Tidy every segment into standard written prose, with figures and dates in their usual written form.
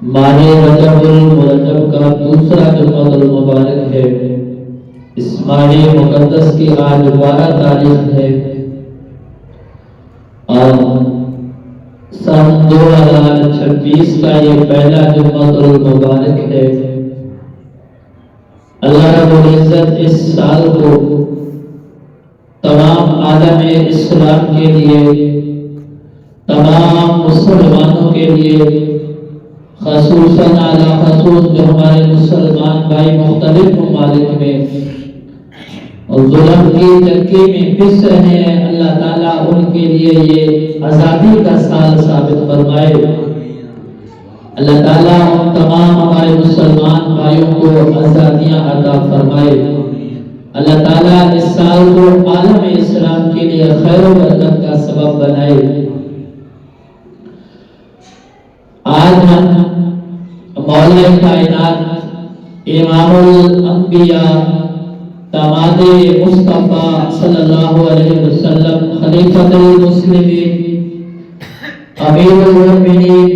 ماہ رجب المرجب کا دوسرا جمعہ المبارک ہے۔ اس ماہ مقدس کی آج 12 تاریخ ہے اور سن 2026 کا یہ پہلا جمعہ المبارک ہے۔ اللہ رب العزت اس سال کو تمام عالم اسلام کے لیے، تمام مسلمانوں کے لیے، خصوصاً اعلیٰ خصوص جو ہمارے مسلمان بھائی مختلف ممالک میں اور ظلم کی چکی میں پس رہے ہیں، اللہ تعالیٰ ان کے لیے یہ آزادی کا سال ثابت فرمائے۔ اللہ تعالیٰ ان تمام ہمارے مسلمان بھائیوں کو آزادیاں عطا فرمائے۔ اللہ تعالیٰ اس سال کو عالم اسلام کے لیے خیر و برکت کا سبب بنائے۔ آج ہم مولا کائنات امام الانبیاء داماد مصطفیٰ صلی اللہ علیہ وسلم خلیفۃ المسلمین امیر المؤمنین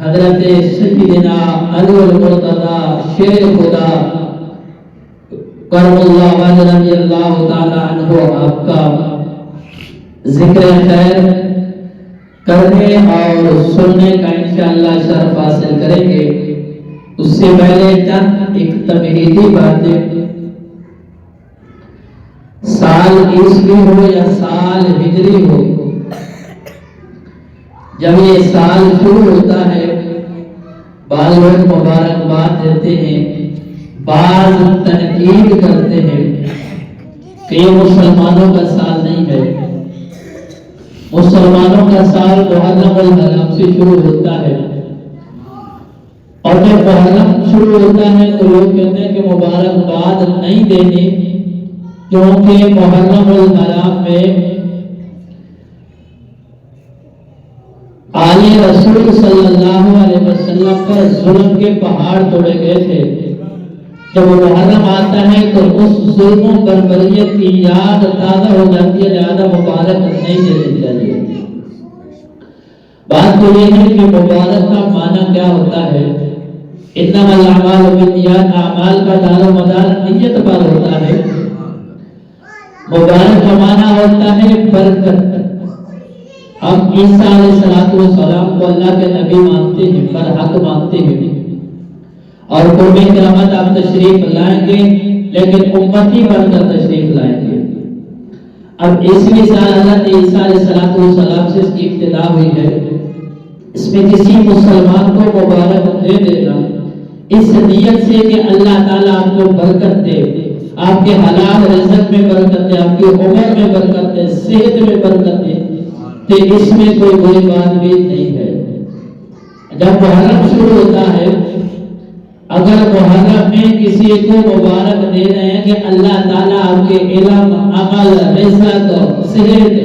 حضرت سیدنا علی المرتضی شیر خدا کرم اللہ وجہ رضی اللہ تعالی عنہ آپ کا ذکر خیر کرنے اور سننے کا انشاءاللہ شرف حاصل کریں گے۔ اس سے پہلے چند ایک تمہیدی باتیں، سال عیسوی ہو یا سال ہجری ہو، جب یہ سال شروع ہوتا ہے بعض لوگ مبارکباد دیتے ہیں، بعض تنقید کرتے ہیں کہ یہ مسلمانوں کا سال نہیں ہے۔ مسلمانوں کا سال محرم الحرام سے شروع ہوتا ہے، اور جب محرم شروع ہوتا ہے تو لوگ کہتے ہیں کہ مبارکباد نہیں دینی، کیونکہ محرم الحرام میں آل رسول صلی اللہ علیہ وسلم پر ظلم کے پہاڑ توڑے گئے تھے۔ جب محرم آتا ہے تو اس ظلم و بربریت کی یاد تازہ ہو جاتی ہے، لہذا مبارک نہیں دینی چاہیے۔ بات تو یہ ہے کہ مبارک کا معنی کیا ہوتا ہے؟ انما الاعمال بالنیات، اعمال کا دار و مدار نیت پر ہوتا ہے۔ مبارک کا معنی ہوتا ہے برکت۔ ہم عیسیٰ علیہ السلام کو اللہ کے نبی مانتے ہیں، برحق مانتے ہیں، اور قرب قیامت آپ تشریف لائیں گے، لیکن امتی بن کر تشریف لائیں گے۔ اب عیسوی سال حضرت عیسیٰ علیہ السلام سے اس کی ابتدا ہوئی ہے۔ اس میں کسی مسلمان کو مبارک دے دینا اس نیت سے کہ اللہ تعالیٰ آپ کو برکت دے، آپ کے حلال رزق میں برکت دے، آپ کی عمر میں برکت دے، صحت میں برکت دے، تو اس میں کوئی بری بات بھی نہیں ہے۔ جب محرم شروع ہوتا ہے، اگر محرم میں کسی کو مبارک دے رہے ہیں کہ اللہ تعالیٰ آپ کے علم، عمل، رزق، صحت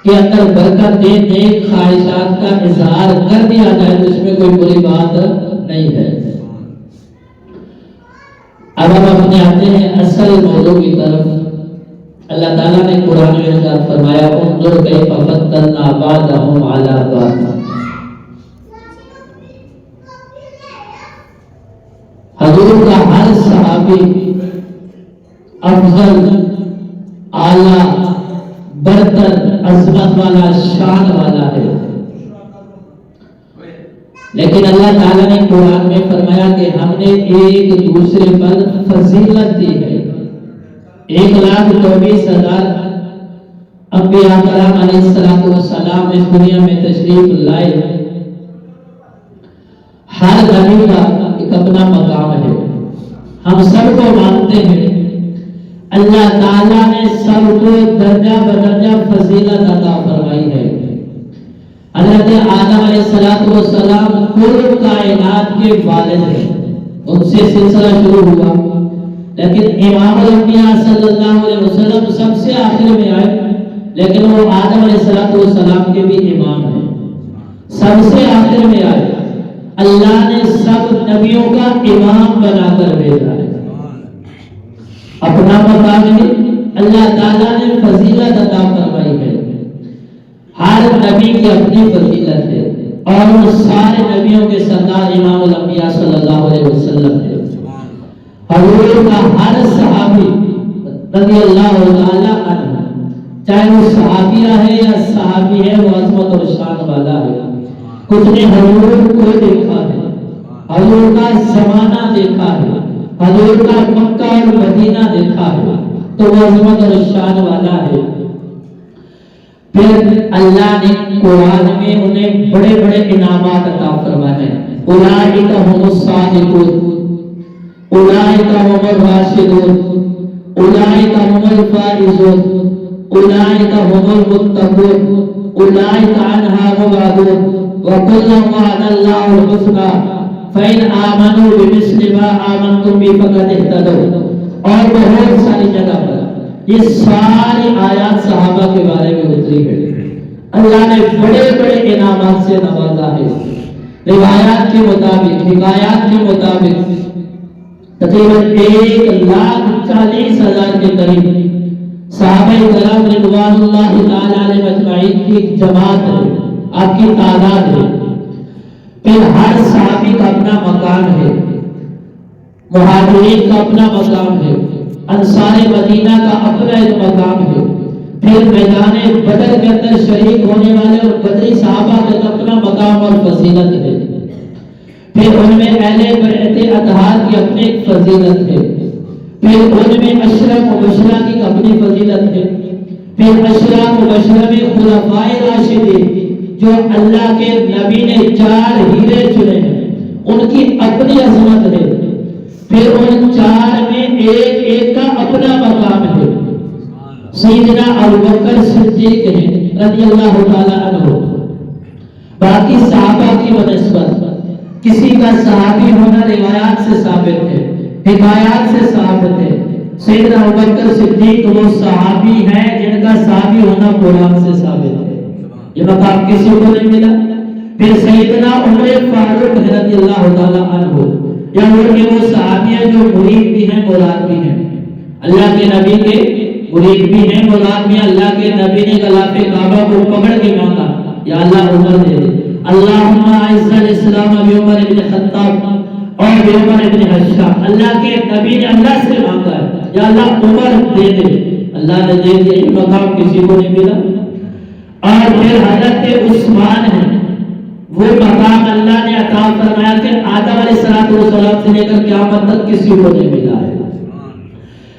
کے اندر برکت دے، نیک خواہشات کا اظہار کر دیا جائے تو اس میں کوئی بری بات نہیں ہے۔ اب ہم اپنے آتے ہیں اصل موضوع کی طرف۔ اللہ تعالیٰ نے قرآن میں ارشاد فرمایا انظر کیف فضلنا بعضهم علی بعض۔ حضور کا ہر صحابی افضل، اعلیٰ، برتر، عظمت والا، شان والا ہے، لیکن اللہ تعالیٰ نے قرآن میں فرمایا کہ ہم نے ایک دوسرے پر فضیلت دی ہے۔ 1,24,000 انبیاء کرام علیہ السلام اس دنیا میں تشریف لائے۔ ہر نبی کا ایک اپنا مقام ہے، ہم سب کو مانتے ہیں۔ اللہ تعالیٰ نے سب کو درجہ بدرجہ فضیلت عطا فرمائی ہے۔ حضرت آدم علیہ السلام کل کائنات کے والد ہیں، ان سے سلسلہ شروع ہوا، لیکن امام الانبیاء صلی اللہ علیہ وسلم سب سے آخر میں آئے، لیکن وہ آدم علیہ السلام کے بھی امام ہیں، سب سے آخر میں آئے۔ اللہ نے سب نبیوں کا امام بنا کر بھیجا ہے۔ اپنا مقام ہے، اللہ تعالیٰ نے فضیلت عطا فرمائی ہے۔ ہر نبی کی اپنی فضیلت ہے، اور ان سارے نبیوں کے سردار امام الانبیاء صلی اللہ علیہ وسلم ہے۔ حضور کا ہر صحابی رضی اللہ تعالی عنہ، چاہے وہ صحابیہ ہے یا صحابی ہے، وہ عظمت اور شان والا ہے۔ کچھ نے حضور کو دیکھا ہے، حضور کا زمانہ دیکھا ہے، حضور کا مکہ اور مدینہ دیکھا ہے، تو وہ عظمت اور شان والا ہے۔ پھر اللہ نے قرآن میں انہیں بڑے بڑے انعامات عطا فرمائے ہیں۔ اولئک هم الصادقون، اولئک هم الراشدون، اولئک هم الفائزون، اولئک هم المتقون، اولئک عنها مبعدون، وكلا وعد الله الحسنى فإن آمنوا بمثل ما آمنتم به فقد اهتدوا۔ اور بہت ساری جگہ پر یہ ساری آیات صحابہ کے بارے میں اتری ہے۔ اللہ نے بڑے بڑے انعامات سے نوازا ہے۔ روایات کے مطابق، حکایات کے مطابق تقریباً 1,40,000 کے قریب صحابہ کرام رضوان اللہ تعالی علیہ مجمعین کی ایک جماعت ہے، آپ کی تعداد ہے۔ پھر ہر صحابی کا اپنا مقام ہے، مہاجرین کا اپنا مقام ہے، انصار مدینہ کا اپنا ایک مقام ہے، پھر میدان بدر کے اندر شریک ہونے والے اور بدری صحابہ کا اپنا مقام اور فضیلت ہے، پھر ان میں اہل بیعت اطہار کی اپنی ایک فضیلت ہے، پھر ان میں عشرہ مبشرہ کی اپنی فضیلت ہے، پھر عشرہ مبشرہ میں خلفائے راشدین جو اللہ کے نبی نے 4 ہیرے چنے ہیں، ان کی اپنی عظمت ہے، پھر ان 4 میں ایک ایک کا اپنا مقام ہے۔ سیدنا ابوبکر صدیق ہیں رضی اللہ تعالی عنہ، باقی صحابہ کی بنسبت کسی کا صحابی ہونا روایات سے ثابت ہے، حکایات سے ثابت ہے۔ سیدنا ابوبکر صدیق وہ صحابی ہیں جن کا صحابی ہونا قرآن سے ثابت ہے، یہ مقام کسی کو نہیں ملا۔ پھر سیدنا عمر فاروق رضی اللہ تعالی عنہ، یا وہ صحابی ہیں جو مرید بھی ہیں مراد بھی ہیں، اللہ کے نبی کے مرید بھی ہیں مراد بھی ہیں۔ اللہ کے نبی نے غلاف کعبہ کو پکڑ کے مانگا، یا اللہ عمر دے دے، اللہم اعز الاسلام بعمر بن خطاب اور بعمر بن حشا۔ اللہ کے نبی نے اللہ سے مانگا ہے، یا اللہ عمر دے دے، اللہ نے دے دیا۔ یہ مقام کسی کو نہیں ملا۔ اور پھر حضرت عثمان ہیں، وہ مقام اللہ نے عطا فرمایا کہ آدم علیہ السلام سے لے کر قیامت تک کسی کو نہیں ملا ہے۔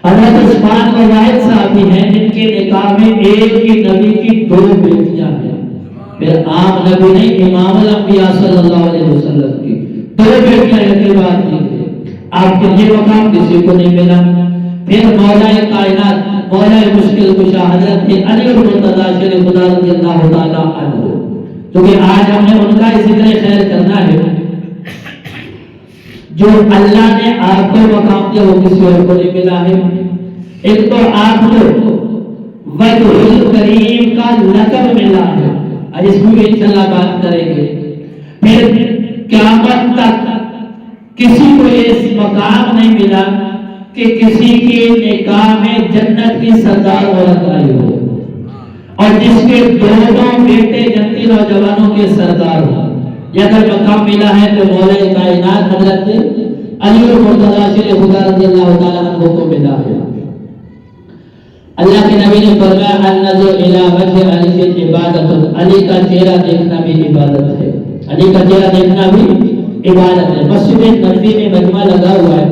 حضرت عثمان وہ واحد صحابی ہیں جن کے نکاح میں ایک ہی نبی کی 2 بیٹیاں ہیں، پھر عام نبی نہیں، امام الانبیاء صلی اللہ علیہ وسلم کی 2 بیٹیاں ایک بات تھی، آپ کے یہ مقام کسی کو نہیں ملا۔ پھر مولا کائنات، مولا مشکل کشا حضرت علی المرتضیٰ شیر خدا رضی اللہ تعالی عنہ، کیونکہ آج ہم نے ان کا ذکر خیر کرنا ہے۔ جو اللہ نے آپ کو مقام دیا وہ کسی اور کو نہیں ملا ہے۔ ایک تو آپ کو وجہ الکریم کا لقب ملا ہے، اور اس میں بھی انشاءاللہ بات کریں گے۔ پھر قیامت تک کسی کو اس مقام نہیں ملا کہ کسی کی نکاح میں جنت کی سردار عورت آئی ہو، اور جس کے 2 بیٹے جنتی نوجوانوں کے سردار ہوں۔ یہ اگر مقام ملا ہے تو مولا کائنات حضرت علی المرتضیٰ شیر خدا رضی اللہ تعالیٰ عنہ کو ملا ہے۔ اللہ کے نبی نے فرمایا النظر الی وجہ علی کی عبادت، علی کا چہرہ دیکھنا بھی عبادت ہے، علی کا چہرہ دیکھنا بھی عبادت ہے۔ مسجد نبوی میں مجمع لگا ہوا ہے،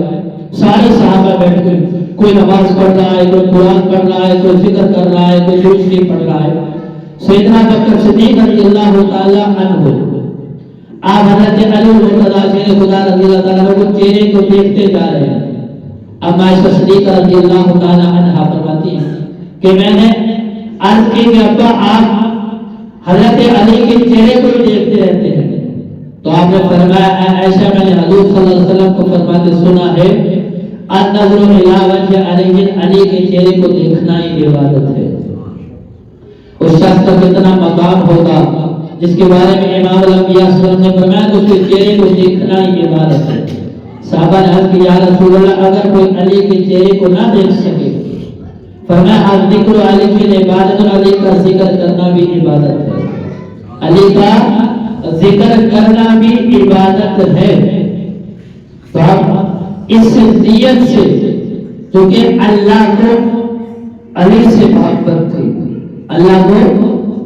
سارے صحابہ بیٹھ کے کوئی نماز پڑھ رہا ہے، کوئی قرآن پڑھ رہا ہے، کوئی ذکر کر رہا ہے، کوئی درود شریف پڑھ رہا ہے۔ سیدنا بکر صدیق رضی اللہ تعالی عنہ، آپ حضرت علی المرتضیٰ شیر خدا رضی اللہ تعالیٰ عنہ کو چہرے کو دیکھتے جا رہے ہیں۔ اب عائشہ صدیقہ رضی اللہ تعالی عنہ فرماتی ہیں کہ میں نے عرض کی کہ ابا آپ حضرت علی کے چہرے کو دیکھتے رہتے ہیں، تو آپ نے فرمایا اے عائشہ میں نے حضور صلی اللہ علیہ وسلم کو فرماتے سنا ہے النظر الی وجہ علی، علی کے چہرے کو دیکھنا ہی عبادت ہے۔ اس شخص کا کتنا مقام ہوگا جس کے بارے میں امام الانبیاء صلی اللہ علیہ وسلم نے فرمایا کہ اس کے چہرے کو دیکھنا ہی عبادت ہے۔ صحابہ نے عرض کیا یا رسول اللہ اگر کوئی علی کے چہرے کو نہ دیکھ سکے، فرمایا ذکر علی کی عبادت، اور علی کا ذکر کرنا بھی عبادت ہے۔ علی کا ذکر کرنا بھی عبادت ہے. تو اب اس نیت سے کیونکہ اللہ کو علی سے محبت تھی، اللہ کو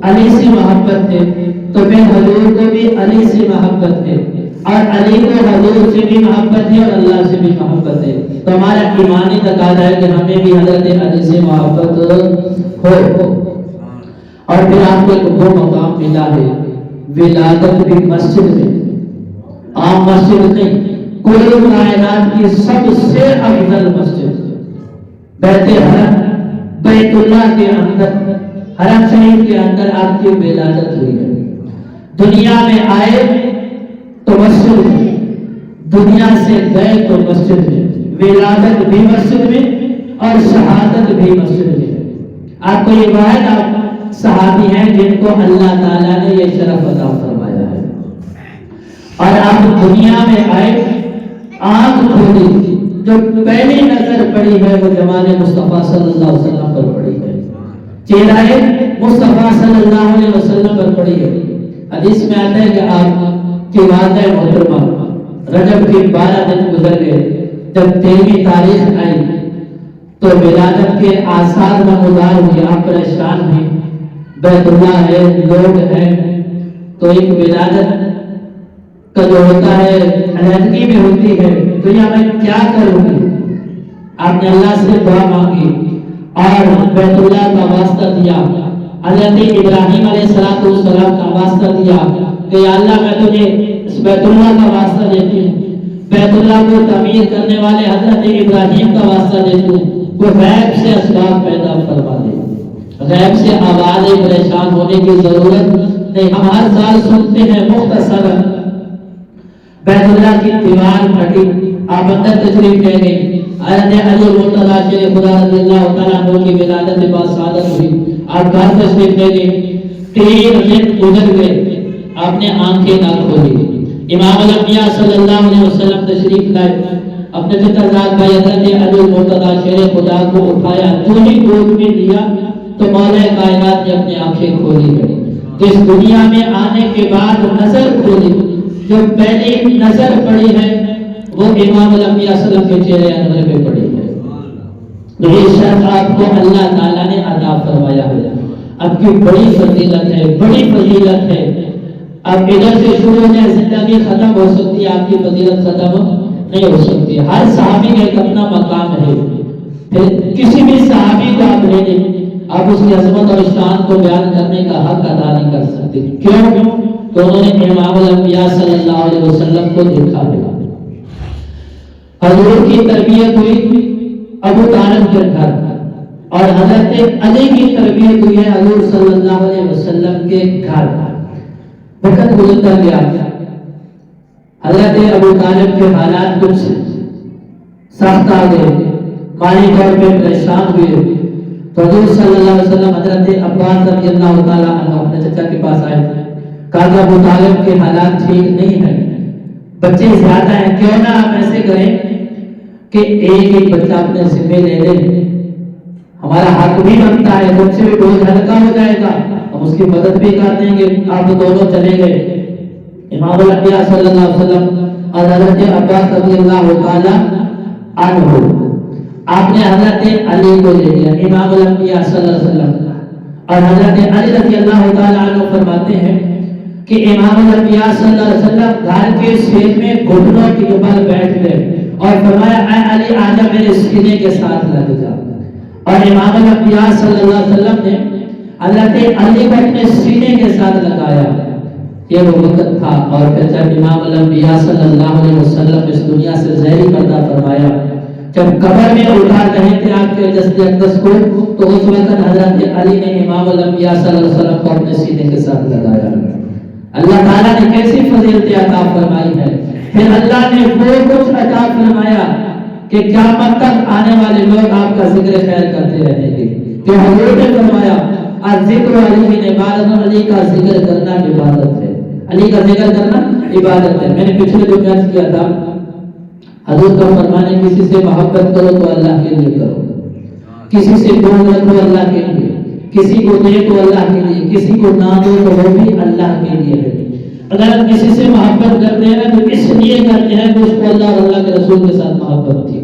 علی سے محبت ہے، تو پھر حضور کو بھی علی سے محبت ہے، اور علی کو حضور سے بھی محبت ہے اور اللہ سے بھی محبت ہے. تو ہمارا ایمانی تقاضا ہے کہ ہمیں بھی حضرت علی سے محبت ہو. اور پھر آپ کو ایک وہ مقام ملا ہے ولادت بھی مسجد میں، عام مسجد نہیں، کل کائنات کی سب سے افضل مسجد بیت حرم، بیت اللہ کے اندر، حرم شریف کے اندر آپ کی ولادت ہوئی ہے. دنیا میں آئے تو مسجد میں، دنیا سے گئے تو مسجد میں، ولادت بھی مسجد میں اور شہادت بھی مسجد میں. آپ کو یہ واحد آپ صحابی ہیں جن کو اللہ تعالیٰ نے یہ شرف عطا فرمایا ہے. اور آپ دنیا میں آئے، آنکھ کھولی، جو پہلی نظر پڑی ہے وہ جمال مصطفیٰ صلی اللہ علیہ وسلم پر پڑی ہے، چہرہ مصطفیٰ صلی اللہ علیہ وسلم پر پڑی ہے. حدیث میں آتا ہے کہ آپ کی والدہ محترمہ رجب کے 12 دن گزر گئے، جب 13ویں تاریخ آئی تو ولادت کے آثار نمودار ہوئے. آپ پریشان ہوئے، بیت اللہ ہے، لوگ ہیں، تو ایک ولادت کا جو ہوتا ہے علیحدگی میں ہوتی ہے، تو یہ میں کیا کروں گی؟ آپ نے اللہ سے دعا مانگی اور بیت اللہ کا واسطہ دیا. حضرت ابراہیم علیہ السلام کا واسطہ دیا کہ یا اللہ میں تجھے اس بیت اللہ کا واسطہ دیتی ہوں، بیت اللہ کو تعمیر کرنے والے حضرت ابراہیم کا واسطہ دیتی ہوں، وہ غیب سے اسباب پیدا فرما دے، غیب سے آوازیں پریشان ہونے کی ضرورت نہیں. ہم ہر سال سنتے ہیں مختصر بیت اللہ کی دیوار پھٹی، آپ اندر تشریف لے گئے، حضرت علی مرتضیٰ شیر خدا رضی اللہ تعالیٰ عنہ کی ولادت کے بعد سعادت ہوئی، آپ گھر تشریف لے گئے، 3 دن گزر گئے، آپ نے آنکھیں نہ کھولی. امام الانبیاء صلی اللہ علیہ وسلم تشریف لائے، اپنے فکرزاد بھائی حضرت علی مرتضیٰ شیر خدا کو اٹھایا، جو ہی گود میں لیا تو مولا کائنات نے اپنی آنکھیں کھولی ہے. اس دنیا میں آنے کے بعد نظر کھولی، جو پہلی نظر پڑی ہے وہ امام الانبیاء صلی اللہ علیہ وسلم کے چہرے انور پہ پڑی ہے. تو یہ شرف آپ کو اللہ تعالیٰ نے عطا فرمایا ہے. اب کی بڑی فضیلت ہے، بڑی فضیلت ہے. اب ادھر سے شروع ہو جائے زندگی ختم ہو سکتی ہے، آپ کی فضیلت ختم نہیں ہو سکتی. ہر صحابی کا ایک اپنا مقام ہے. پھر کسی بھی صحابی کو آپ لے لیں، آپ اس کی عظمت اور شان کو بیان کرنے کا حق ادا نہیں کر سکتے. کیوں؟ کہ انہوں نے امام الانبیاء صلی اللہ علیہ وسلم کو دیکھا ہے. حضور کی تربیت ہوئی ابو طالب کے گھر، اور حضرت علی کی تربیت ہوئی ہے حضور صلی اللہ علیہ وسلم کے گھر. وقت گزرتا گیا، حضرت ابو طالب کے حالات کچھ سخت آ گئے، مالی طور پہ پریشان ہوئے. تو حضور صلی اللہ علیہ وسلم حضرت عباس رضی اللہ تعالیٰ عنہ اپنے چچا کے پاس آئے، کہا کہ ابو طالب کے حالات ٹھیک نہیں ہیں، بچے زیادہ ہیں، کیوں نہ آپ ایسے کریں کہ ایک بچہ اپنے ذمہ لے لیں، ہمارا حق بھی بنتا ہے، تم سے بھی بوجھ ہلکا ہو جائے گا، ہم اس کی مدد بھی کر دیں گے. آپ دونوں چلے گئے. امام الانبیاء صلی اللہ علیہ وسلم اور حضرت عباس رضی اللہ تعالیٰ عنہ، آپ نے حضرت علی کو لے لیا. امام الانبیاء صلی اللہ علیہ وسلم اور حضرت علی رضی اللہ تعالیٰ عنہ فرماتے ہیں کہ امام الانبیاء صلی اللہ علیہ وسلم گھر کے سیٹ میں گھٹنوں کے بل بیٹھ گئے اور فرمایا اے علی آجا میرے سینے کے ساتھ لگ جا. اور امام الانبیاء صلی اللہ علیہ وسلم نے حضرت علی کو اپنے سینے کے ساتھ لگایا. یہ وہ وقت تھا. اور پھر جب امام الانبیاء صلی اللہ علیہ وسلم اس دنیا سے ظاہری پردہ فرمایا، جب قبر میں اٹھا رہے تھے آپ کے جسد اقدس کو، تو اس وقت حضرت علی نے امام الانبیاء صلی اللہ علیہ وسلم کو اپنے سینے کے ساتھ لگایا. اللہ تعالیٰ نے کیسی فضیلت عطا فرمائی ہے. پھر اللہ نے وہ کچھ عطا فرمایا کہ قیامت تک آنے والے لوگ آپ کا ذکر خیر کرتے رہیں گے. کہ حضور نے فرمایا ذکر علی من عبادت، علی کا ذکر کرنا عبادت ہے، علی کا ذکر کرنا عبادت ہے. میں نے پچھلے دن عرض کیا تھا حضور کا فرمانے کسی سے محبت کرو تو اللہ کے لیے کرو، کسی سے بغض رکھو اللہ کے لیے، کسی کو دے تو اللہ کے لیے، کسی کو نہ دو تو وہ بھی اللہ کے لیے ہے. اگر ہم کسی سے محبت کرتے ہیں نا تو اس لیے کرتے ہیں کہ اس کو اللہ اور اللہ کے رسول کے ساتھ محبت تھی.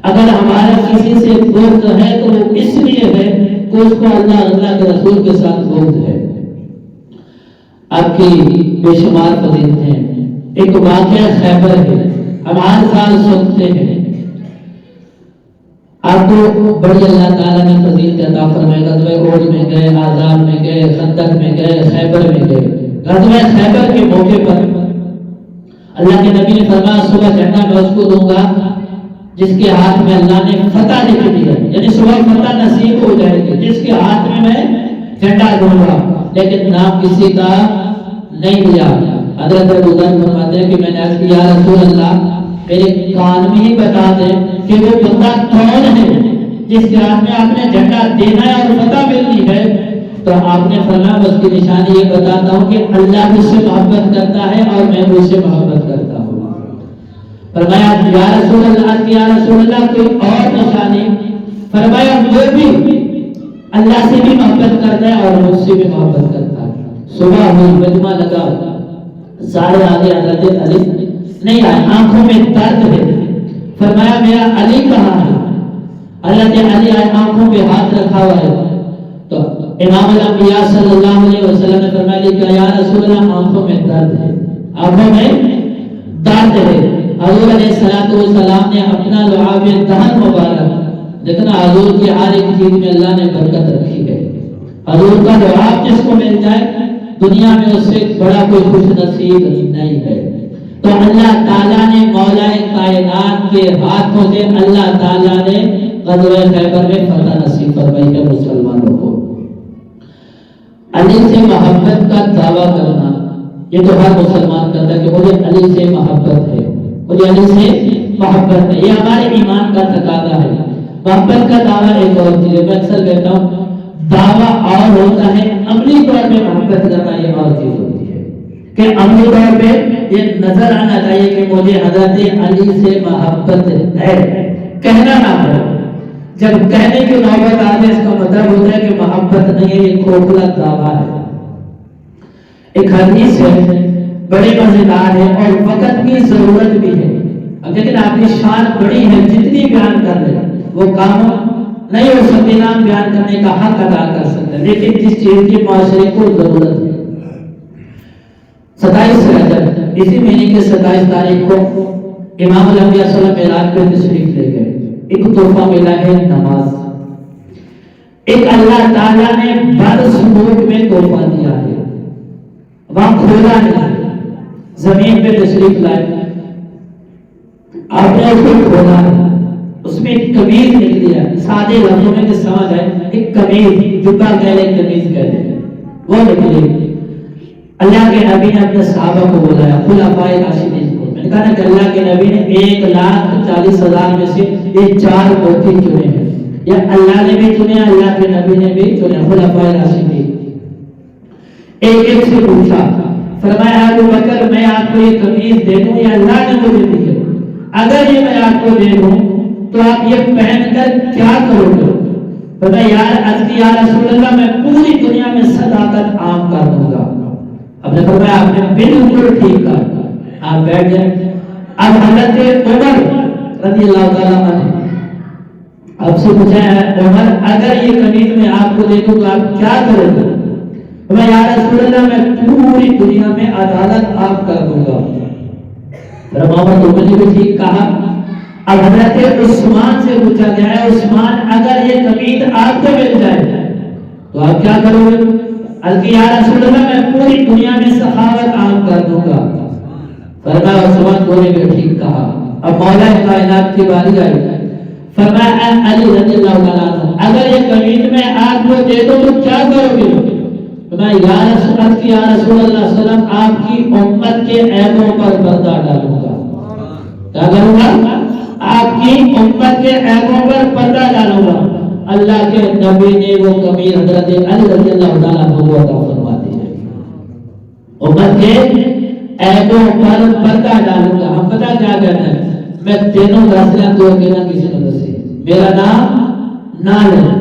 اگر ہمارا کسی سے بغض ہے تو وہ اس لیے ہے کہ اس کو اللہ اور اللہ کے رسول کے ساتھ بغض ہے. آپ کی بے شمار فضیلتیں ہیں. ایک واقعہ خیبر ہے، ہم ہر سال سنتے ہیں. آپ کو بڑی اللہ تعالیٰ نے فضیلت عطا فرمائے. غزوہ احد میں گئے، احزاب میں گئے، خندق میں گئے، خیبر میں گئے. غزوہ خیبر کے موقع پر اللہ کے نبی نے فرمایا صبح جھنڈا میں اس کو دوں گا جس کے ہاتھ میں اللہ نے فتح لکھ دیا، یعنی صبح فتح نصیب ہو جائے گی جس کے ہاتھ میں جھنڈا دوں گا. لیکن نام کسی کا نہیں لیا. حضرت ابو ذر فرماتے ہیں کہ میں نے عرض کیا یا رسول اللہ میرے کان میں ہی بتا دیں کہ وہ بندہ کون ہے جس کے ہاتھ میں آپ نے جھنڈا دینا ہے اور فتح ملنی ہے. تو آپ نے فرمایا اس کی نشانی یہ بتاتا ہوں کہ اللہ مجھ سے محبت کرتا ہے اور میں مجھ سے محبت کرتا ہوں. فرمایا یا رسول اللہ کوئی اور نشانی؟ فرمایا وہ بھی اللہ سے بھی محبت کرتا ہے اور مجھ سے بھی محبت کرتا ہے. صبح ہوئی، مجمع لگا، سارے آگے حضرت علی نہیں آئے، آنکھوں میں درد ہے. فرمایا میرا علی کہاں ہے؟ حضرت علی آئے، آنکھوں پہ ہاتھ رکھا ہوا ہے. تو امام الانبیاء صلی اللہ علیہ وسلم نے فرمایا کہ یا رسول اللہ آنکھوں میں درد ہے، آنکھوں میں درد ہے. حضور علیہ السلام نے اپنا لعاب دہن مبارک، لیکن حضور کی ہر ایک چیز میں اللہ نے برکت رکھی ہے. حضور کا لعاب جس کو مل جائے دنیا میں اس سے بڑا کوئی خوش نصیب نہیں ہے. تو اللہ تعالیٰ نے مولا کائنات کے ہاتھوں سے اللہ تعالیٰ نے غزوہ خیبر میں فتح نصیب فرمائی ہے مسلمانوں کو. علی سے محبت کا دعویٰ کرنا یہ تو ہر مسلمان کرتا ہے کہ مجھے علی سے محبت ہے، مجھے علی سے محبت ہے. یہ ہمارے ایمان کا تقاضا ہے. محبت کا دعویٰ ایک اور چیز ہے. میں اکثر کہتا ہوں دعویٰ اور ہوتا ہے، عملی طور پہ محبت کرنا یہ اور چیز ہوتی ہے کہ عملی طور پہ یہ نظر آنا چاہیے کہ مجھے حضرت علی سے محبت ہے، کہنا نہ ہو. جب کہنے کی نوبت آتے اس کا مطلب ہوتا ہے کہ محبت نہیں ہے، یہ کھوکھلا دعویٰ ہے. ایک حدیث ہے بڑے مزیدار ہے اور وقت کی ضرورت بھی ہے. لیکن آپ کی شان بڑی ہے، جتنی بیان کر رہے وہ کام نہیں ہو سکتے، نام بیان کرنے کا حق ادا کر سکتے، لیکن جس چیز کی معاشرے کو ضرورت ہے. 27 رجب اسی مہینے کے 27 تاریخ کو امام الانبیاء صلی اللہ علیہ وسلم معراج پہ تشریف لے گئے. ایک تحفہ ملا ہے نماز. ایک اللہ تعالیٰ نے بدسلوک میں تحفہ دیا ہے، وہاں کھولا نہیں، زمین پہ تشریف لائے، آپ نے اس کو کھولا ہے، اس میں ایک قمیض نکلی ہے. سادے لفظوں میں کہ سمجھ آئے، ایک قمیض، جبہ کہہ لیں، قمیض کہہ لیں، وہ نکلی. اللہ کے نبی نے اپنے صحابہ کو بلایا، خلفائے راشدین کو. میں نے کہا نا کہ اللہ کے نبی نے 1,40,000 میں سے یہ 4 موتی چنے ہیں. یا اللہ نے بھی چنے، اللہ کے نبی نے بھی چنے، خلفائے راشدین. ایک ایک سے پوچھا، فرمایا ابو بکر میں آپ کو یہ قمیض دے دوں یا اللہ نے مجھے دی ہے؟ اگر یہ میں آپ کو دے دوں تو آپ یہ پہن کر کیا کرو گے؟ فرمایا یا رسول اللہ میں پوری دنیا میں صداقت عام کر دوں گا. اب نے فرمایا آپ نے بالکل ٹھیک کہا. آپ بیٹھ جائیں. اب حضرت عمر رضی اللہ تعالیٰ عنہ آپ سے پوچھا ہے عمر اگر یہ قمیض میں آپ کو دے دوں تو آپ کیا کرو گے؟ فرمایا یا رسول اللہ میں پوری دنیا میں عدالت آپ کر دوں گا. فرمایا تو میں نے بھی ٹھیک کہا. اب حضرت عثمان سے پوچھا گیا ہے عثمان اگر یہ قمیض آپ کو مل جائے تو آپ کیا کرو گے؟ یا رسول اللہ میں پوری دنیا میں سخاوت عام کر دوں گا. فرمایا عثمان کو نے بھی ٹھیک کہا. اب مولا کائنات کی باری آئی. فرمایا علی رضی اللہ تعالیٰ عنہ اگر یہ قمیض میں آپ کو دے دوں تو کیا کرو گے؟ فرمایا یا رسول اللہ صلی اللہ علیہ وسلم آپ کی امت کے عیبوں پر پردہ ڈالوں گا. کیا کروں گا؟ آپ کی امت کے عیبوں پر پردہ ڈالوں گا. اللہ کے نبی نے وہ قمیض حضرت علی رضی اللہ تعالیٰ عنہ کو عطا فرما دی ہے. امت کے عیبوں پر پردہ ڈالوں گا. ہم پتہ کیا کہنا ہے؟ میں تینوں دسنا تو اکیلا کسی نے دسی میرا نام نہ لینا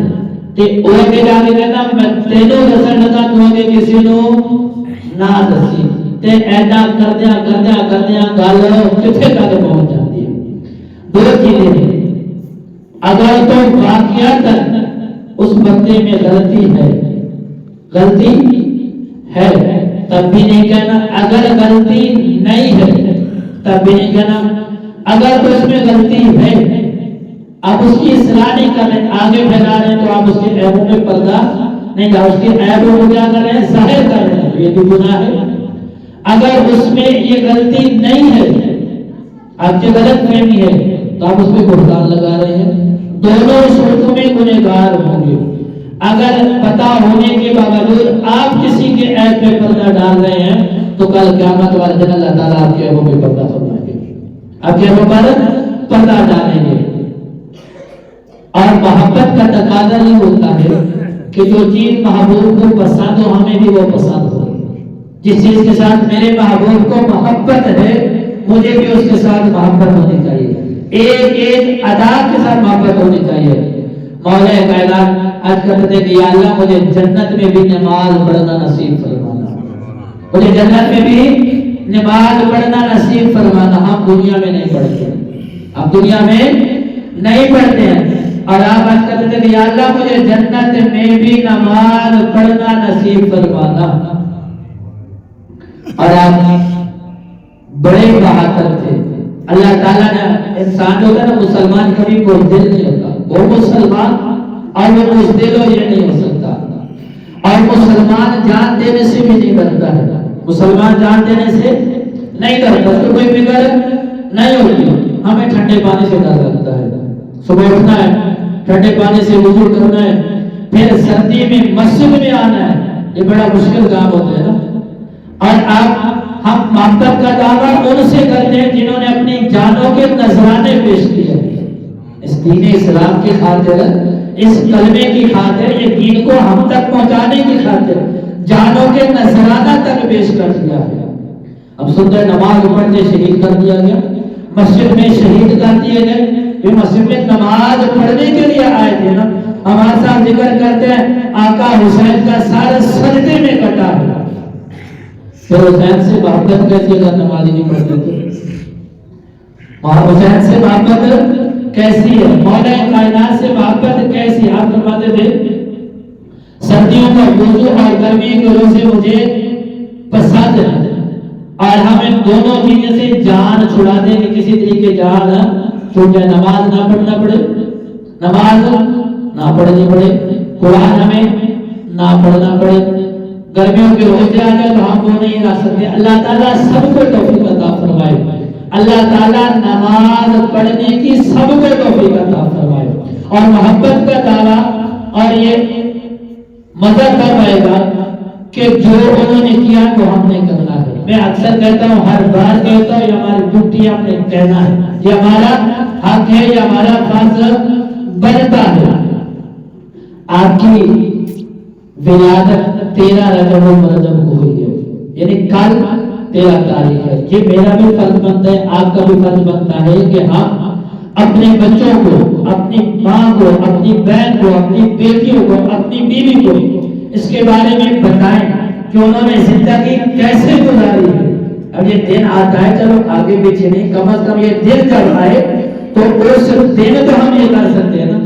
تے او کے جا کے کہنا میں تینوں دسن لگا تو اگے کسی نو نہ دسی تے ایدا کردیا گل کتنے تک پہنچ جاتی ہے. دو چیزیں ہیں، اگر تو واقعات اس بندے میں غلطی ہے تب بھی نہیں کہنا، اگر غلطی نہیں ہے تب بھی نہیں کہنا. اگر تو اس میں غلطی ہے، آپ اس کی اصلاح نہیں کر رہے، آگے پھیلا رہے ہیں، تو آپ اس کے عیبوں میں پردہ نہیں ڈال، اس کے عیبوں کو کیا کر رہے ہیں؟ ظاہر کر رہے ہیں، یہ بھی گناہ ہے. اگر اس میں یہ غلطی نہیں ہے، آپ کی غلط فہمی ہے، تو آپ اس پہ بہتان لگا رہے ہیں. دونوں صورتوں میں گنہگار ہوں گے. اگر پتہ ہونے کے باوجود آپ کسی کے عیب پہ پردہ ڈال رہے ہیں تو کل قیامت والے دن اللہ تعالیٰ آپ کے عیبوں پہ پردہ فرمائیں گے، آپ کے عیبوں پر پردہ ڈالیں گے. اور محبت کا تقاضا یہ ہوتا ہے کہ جو چیز محبوب کو پسند ہو ہمیں بھی وہ پسند ہو. جس چیز کے ساتھ میرے محبوب کو محبت ہے مجھے بھی اس کے ساتھ محبت ہونی چاہیے، ایک ادا کے ساتھ محبت ہونی چاہیے. مولا کائنات آج کہتے ہیں کہ یا اللہ مجھے جنت میں بھی نماز پڑھنا نصیب فرمانا، مجھے جنت میں بھی نماز پڑھنا نصیب فرمانا. ہم دنیا میں نہیں پڑھتے، ہم دنیا میں نہیں پڑھتے ہیں، اور آپ آج کہتے ہیں کہ یا اللہ مجھے جنت میں بھی نماز پڑھنا نصیب فرمانا. اور آپ بڑے بہادر تھے. اللہ تعالیٰ نے انسان ہوتا ہے نا، مسلمان کبھی بزدل نہیں ہوتا، وہ مسلمان اور وہ بزدل ہو یہ نہیں ہو سکتا. اور مسلمان جان دینے سے بھی نہیں ڈرتا ہے، مسلمان جان دینے سے نہیں ڈرتا، تو کوئی فکر نہیں ہوتی. ہمیں ٹھنڈے پانی سے ڈر لگتا ہے، صبح اٹھنا ہے ٹھنڈے پانی سے وضو کرنا ہے، پھر سردی میں مسجد میں آنا ہے، یہ بڑا مشکل کام ہوتا ہے نا. اور ہم محبت کا دعویٰ ان سے کرتے ہیں جنہوں نے اپنی جانوں کے نذرانے پیش کیے اس دین اسلام کی خاطر، اس کلمے کی خاطر، یہ دین کو ہم تک پہنچانے کی خاطر جانوں کے نذرانہ تک پیش کر دیا ہے. اب سنتے نماز پڑھتے شہید کر دیا گیا، مسجد میں شہید کر دیے گئے. یہ مسجد میں نماز پڑھنے کے لیے آئے تھے نا. ہمارے ساتھ ذکر کرتے ہیں آقا حسین کا سارے سجدے میں کٹا ہے. پھر حسین سے محبت کیسی اگر نماز نہیں پڑھتے تھے؟ حسین سے محبت کیسی ہے؟ مولا کائنات سے محبت کیسی؟ آپ فرماتے تھے سردیوں کا وضو اور گرمی کے روزے مجھے پسند ہے، اور ہم ان دونوں چیزوں سے جان چھڑا دیں کہ کسی طریقے جان چھوٹ جائے، نماز نہ پڑھنا پڑے، نماز نہ پڑھنی پڑے، قرآن ہمیں نہ پڑھنا پڑے، گرمیوں کے روزے آ جائے تو ہم وہ نہیں رکھ سکتے. اللہ تعالیٰ سب کو توفیق عطا فرمائے، اللہ تعالیٰ نماز پڑھنے کی سب کو توفیق عطا فرمائے، اور محبت کا دعویٰ اور یہ مدد فرمائے گا کہ جو انہوں نے کیا وہ ہم نے کرنا ہے. میں اکثر کہتا ہوں، ہر بار کہتا ہوں، یہ ہماری ڈیوٹی ہم نے کہنا ہے، یہ ہمارا حق ہے، یہ ہمارا فرض بنتا ہے. آپ کی ولادت 13 رجب المرجب کو ہوئی ہے، یعنی کل 13 تاریخ ہے. یہ میرا بھی فرض بنتا ہے، آپ کا بھی فرض بنتا ہے کہ ہم اپنے بچوں کو، اپنی ماں کو، اپنی بہن کو، اپنی بیٹیوں کو، اپنی بیوی کو اس کے بارے میں بتائیں کہ انہوں نے زندگی کیسے گزاری ہے. اب یہ دن آتا ہے، چلو آگے پیچھے نہیں، کم از کم یہ دن جب آئے تو اس دن تو ہم یہ کر سکتے ہیں نا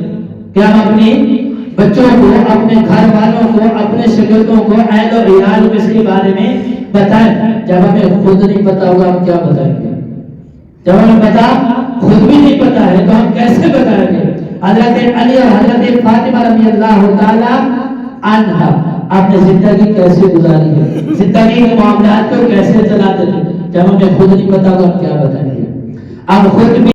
کہ ہم اپنی بچوں کو، اپنے گھر والوں کو، اپنے شاگردوں کو اہل و عیال اس کے بارے میں بتائیں. جب ہمیں خود نہیں پتا ہوگا ہم کیا بتائیں گے؟ جب ہمیں پتا خود بھی نہیں پتا ہے تو ہم کیسے بتائیں گے؟ حضرت علی اور حضرت فاطمہ رضی اللہ تعالی عنہا آپ نے زندگی کیسے گزاری ہے، زندگی کے معاملات کو کیسے چلاتے تھے؟ جب ہمیں خود نہیں پتا ہوگا ہم کیا بتائیں گے؟ اب خود بھی